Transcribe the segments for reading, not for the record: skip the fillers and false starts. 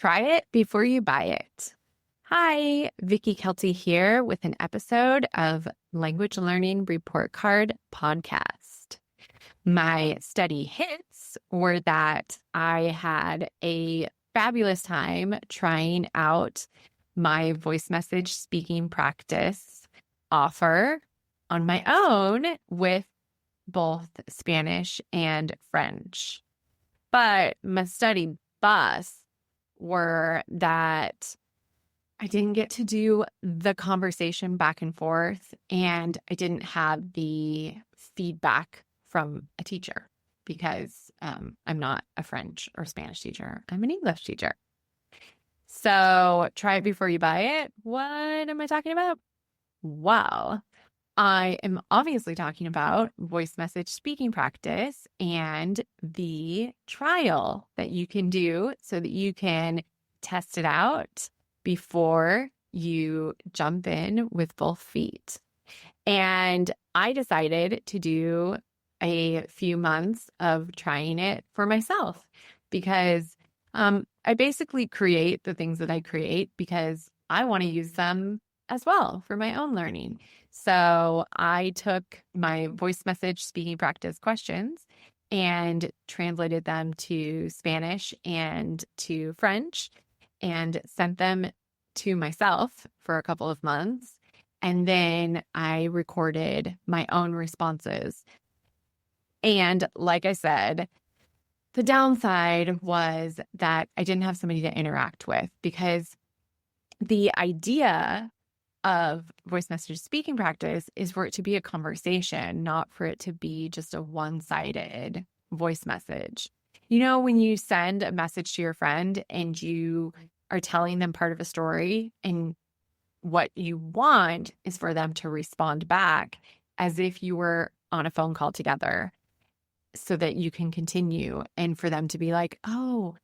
Try it before you buy it. Hi, Vicky Kelty here with an episode of Language Learning Report Card Podcast. My study hits were that I had a fabulous time trying out my voice message speaking practice offer on my own with both Spanish and French. But my study busts were that I didn't get to do the conversation back and forth, and I didn't have the feedback from a teacher because I'm not a French or Spanish teacher. I'm an English teacher. So try it before you buy it. What am I talking about? Well, I am obviously talking about voice message speaking practice and the trial that you can do so that you can test it out before you jump in with both feet. And I decided to do a few months of trying it for myself because I basically create the things that I create because I want to use them as well for my own learning. So I took my voice message speaking practice questions and translated them to Spanish and to French and sent them to myself for a couple of months. And then I recorded my own responses. And like I said, the downside was that I didn't have somebody to interact with because the idea of voice message speaking practice is for it to be a conversation, not for it to be just a one-sided voice message. You know, when you send a message to your friend and you are telling them part of a story and what you want is for them to respond back as if you were on a phone call together so that you can continue and for them to be like, oh,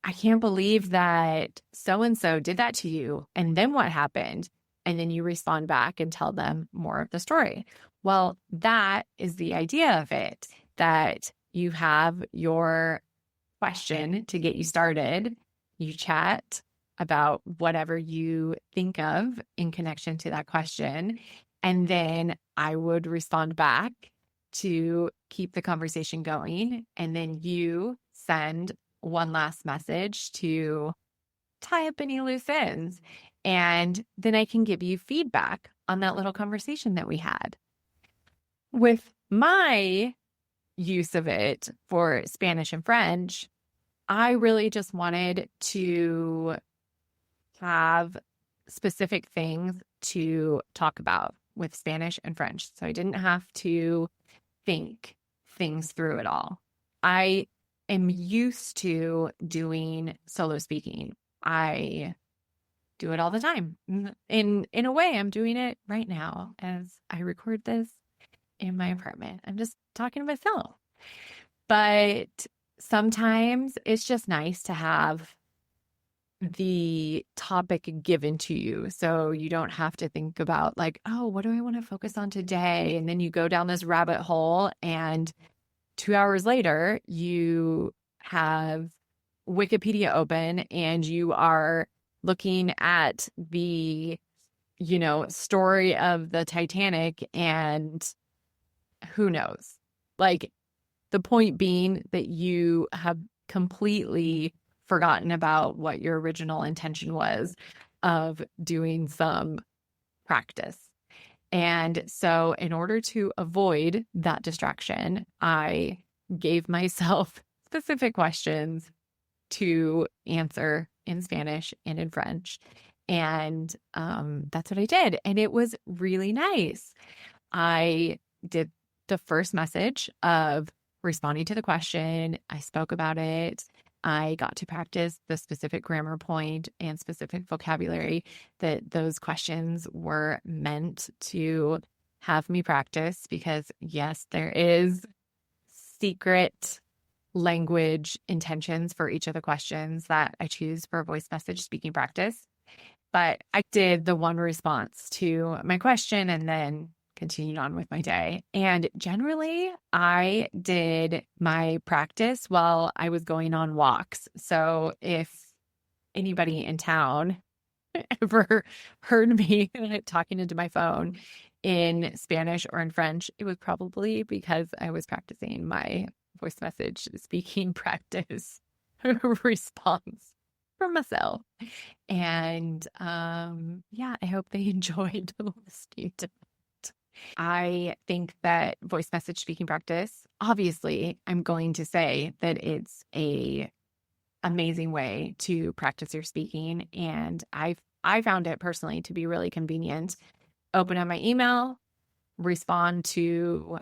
I can't believe that so-and-so did that to you. And then what happened? And then you respond back and tell them more of the story. Well, that is the idea of it, that you have your question to get you started. You chat about whatever you think of in connection to that question. And then I would respond back to keep the conversation going. And then you send one last message to tie up any loose ends. And then I can give you feedback on that little conversation that we had. With my use of it for Spanish and French, I really just wanted to have specific things to talk about with Spanish and French. So I didn't have to think things through at all. I am used to doing solo speaking. I do it all the time. In a way, I'm doing it right now as I record this in my apartment. I'm just talking to myself. But sometimes it's just nice to have the topic given to you so you don't have to think about like, oh, what do I want to focus on today? And then you go down this rabbit hole and 2 hours later, you have Wikipedia open and you are looking at the, story of the Titanic and who knows? Like the point being that you have completely forgotten about what your original intention was of doing some practice. And so in order to avoid that distraction, I gave myself specific questions to answer in Spanish and in French. And that's what I did. And it was really nice. I did the first message of responding to the question. I spoke about it. I got to practice the specific grammar point and specific vocabulary that those questions were meant to have me practice because, yes, there is secret language intentions for each of the questions that I choose for voice message speaking practice. But I did the one response to my question and then continued on with my day. And generally, I did my practice while I was going on walks. So if anybody in town ever heard me talking into my phone in Spanish or in French, it was probably because I was practicing my voice message speaking practice response for myself. And yeah, I hope they enjoyed listening to it. I think that voice message speaking practice, obviously, I'm going to say that it's a amazing way to practice your speaking. And I found it personally to be really convenient. Open up my email, respond to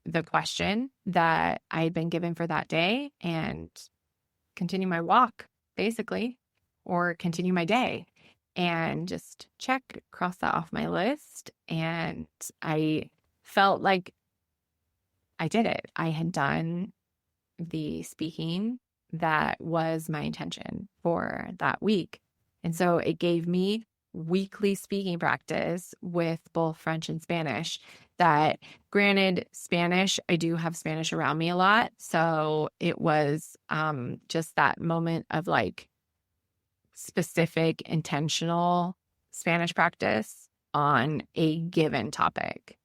the question that I had been given for that day, and continue my walk, basically, or continue my day, and just check, cross that off my list. And I felt like I did it. I had done the speaking that was my intention for that week. And so it gave me weekly speaking practice with both French and Spanish. That, granted, Spanish, I do have Spanish around me a lot. So it was just that moment of like specific, intentional Spanish practice on a given topic.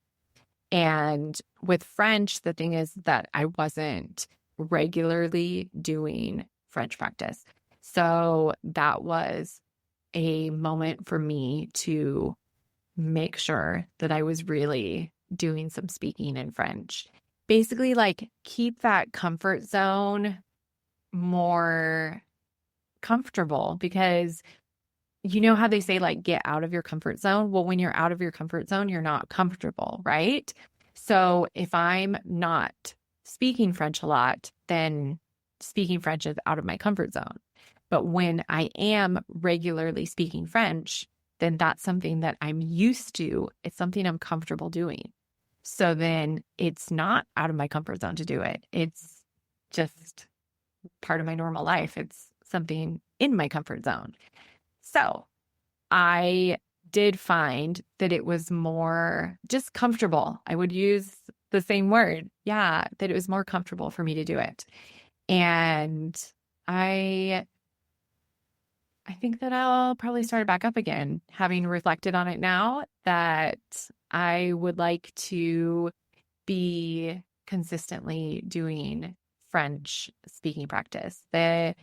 And with French, the thing is that I wasn't regularly doing French practice. So that was a moment for me to make sure that I was really doing some speaking in French. Basically, like, keep that comfort zone more comfortable, because you know how they say, like, get out of your comfort zone? Well, when you're out of your comfort zone, you're not comfortable, right? So if I'm not speaking French a lot, then speaking French is out of my comfort zone. But when I am regularly speaking French, then that's something that I'm used to. It's something I'm comfortable doing. So then it's not out of my comfort zone to do it. It's just part of my normal life. It's something in my comfort zone. So I did find that it was more just comfortable. I would use the same word. Yeah, that it was more comfortable for me to do it. And I think that I'll probably start it back up again, having reflected on it now, that I would like to be consistently doing French speaking practice. The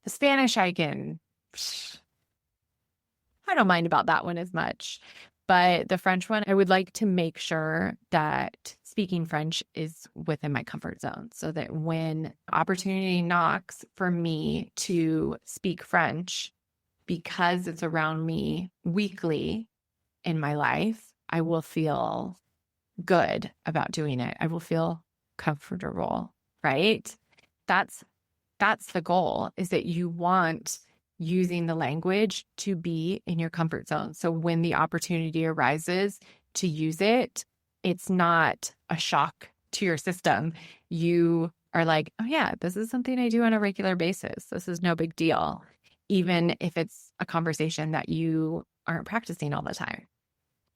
Spanish, I don't mind about that one as much. But the French one, I would like to make sure that speaking French is within my comfort zone, so that when opportunity knocks for me to speak French, because it's around me weekly in my life, I will feel good about doing it. I will feel comfortable, right? That's the goal, is that you want using the language to be in your comfort zone. So when the opportunity arises to use it, it's not a shock to your system. You are like, oh yeah, this is something I do on a regular basis. This is no big deal. Even if it's a conversation that you aren't practicing all the time,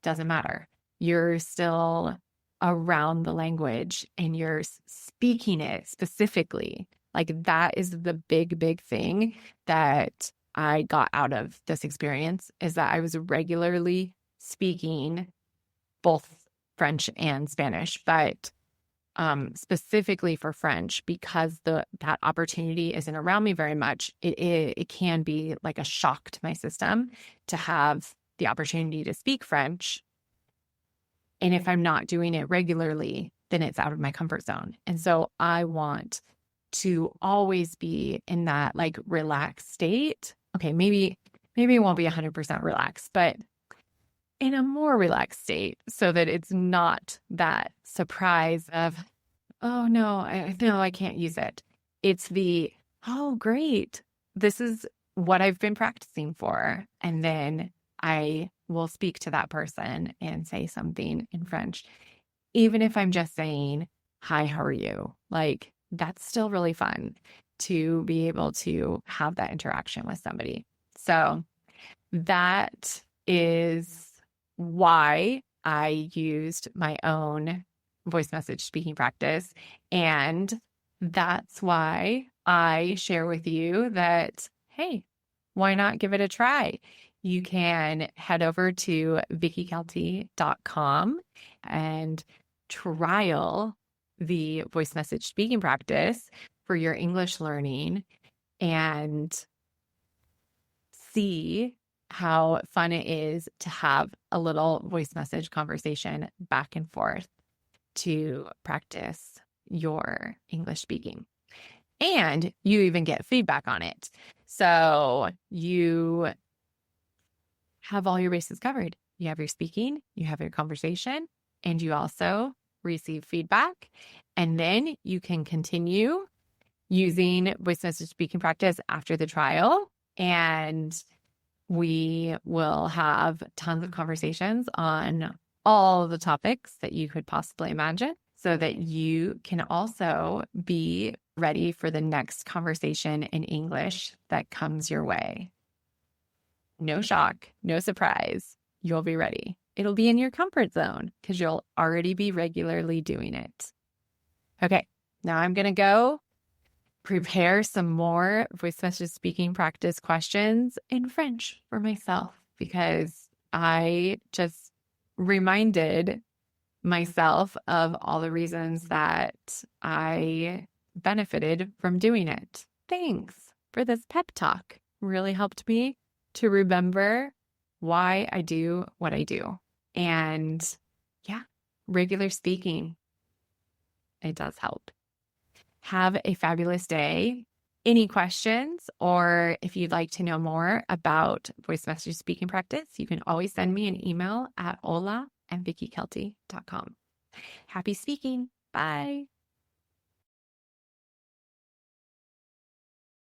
doesn't matter. You're still around the language and you're speaking it specifically. Like, that is the big thing that I got out of this experience, is that I was regularly speaking both French and Spanish, but specifically for French, because that opportunity isn't around me very much, it can be like a shock to my system to have the opportunity to speak French. And if I'm not doing it regularly, then it's out of my comfort zone. And so I want to always be in that like relaxed state. Okay, maybe it won't be 100% relaxed, but in a more relaxed state, so that it's not that surprise of, oh no, I can't use it. It's the, oh great, this is what I've been practicing for. And then I will speak to that person and say something in French, even if I'm just saying, hi, how are you? Like, that's still really fun to be able to have that interaction with somebody. So that is why I used my own voice message speaking practice. And that's why I share with you that, hey, why not give it a try? You can head over to vickykelty.com and trial the voice message speaking practice for your English learning and see how fun it is to have a little voice message conversation back and forth to practice your English speaking. And you even get feedback on it. So you have all your bases covered. You have your speaking, you have your conversation, and you also receive feedback. And then you can continue using voice message speaking practice after the trial. And we will have tons of conversations on all the topics that you could possibly imagine so that you can also be ready for the next conversation in English that comes your way. No shock, no surprise. You'll be ready. It'll be in your comfort zone because you'll already be regularly doing it. Okay, now I'm going to go prepare some more voice message speaking practice questions in French for myself because I just reminded myself of all the reasons that I benefited from doing it. Thanks for this pep talk. Really helped me to remember why I do what I do. And yeah, regular speaking, it does help. Have a fabulous day. Any questions, or if you'd like to know more about voice message speaking practice, you can always send me an email at hola@vickykelty.com. Happy speaking. Bye.